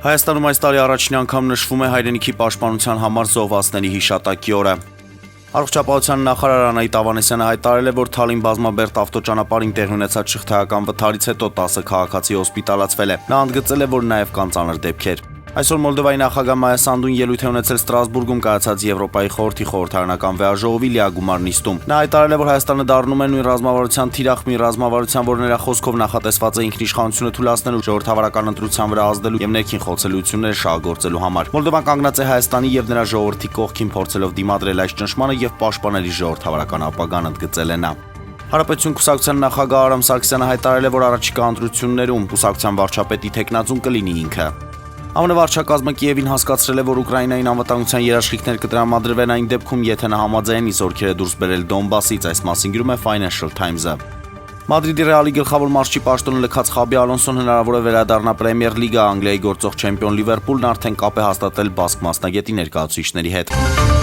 Հայաստանում այս տարի առաջին անգամ նշվում է հայրենիքի պաշտպանության համար զոհվածների հիշատակի օրը։ Առողջապահության նախարար Անահիտ Ավանեսյանը հայտարարել է, որ Թալին բազմաբերդ ավտոճանապարհին տեղի ունեցած շղթայական վթարից հետո 10 քաղաքացի հոսպիտալացվել է։ Նա ընդգծել է, որ նաև կան ծանր դեպքեր։ Այսօր Մոլդովայի նախագահ Մայա Սանդուն ելույթ է ունեցել Ստրասբուրգում կայացած Եվրոպայի խորհրդի խորհրդարանական վեաժողովի լիագումար նիստում։ Նա հայտարարել է, որ Հայաստանը դառնում է նույն ռազմավարության թիրախ մի ռազմավարության, որ նրա խոսքով նախատեսված է ինքնիշխանությունը թույլատնելու, ժողովրդավարական ընտրության վրա ազդելու եւ ներքին խոցելիությունները շահգործելու համար։ Մոլդովան կանգնած է Հայաստանի եւ նրա ժողովրդի կողքին, փորձելով դիմադրել այս ճնշմանը եւ պաշտպանել իր ժողովրդավարական ապագան, ընդգծել է նա։ Հանրապետություն կուսակցության նախագահ Արամ Սարգսյանը հայտարարել է, որ առաջիկա ընտրություններում կուսակցության վարչապետի թեկնածուն կլինի ինքը։ ԱՄՆ վարչակազմը Կիևին հասկացրել է, որ Ուկրաինային անվտանգության երաշխիքներ կտրամադրվեն այն դեպքում, եթե նա համաձայնի զորքերը դուրս բերել Դոնբասից, այս մասին գրում է Financial Times-ը։ Մադրիդի Ռեալի գլխավոր մարզչի պաշտոնը լքած Խաբի Ալոնսոն հնարավոր է վերադառնա Պրեմիեր լիգա, Անգլիայի գործող չեմպիոն Լիվերպուլն արդեն կապ է հաստատել բասկ մասնագետի ներկայացուցիչների հետ։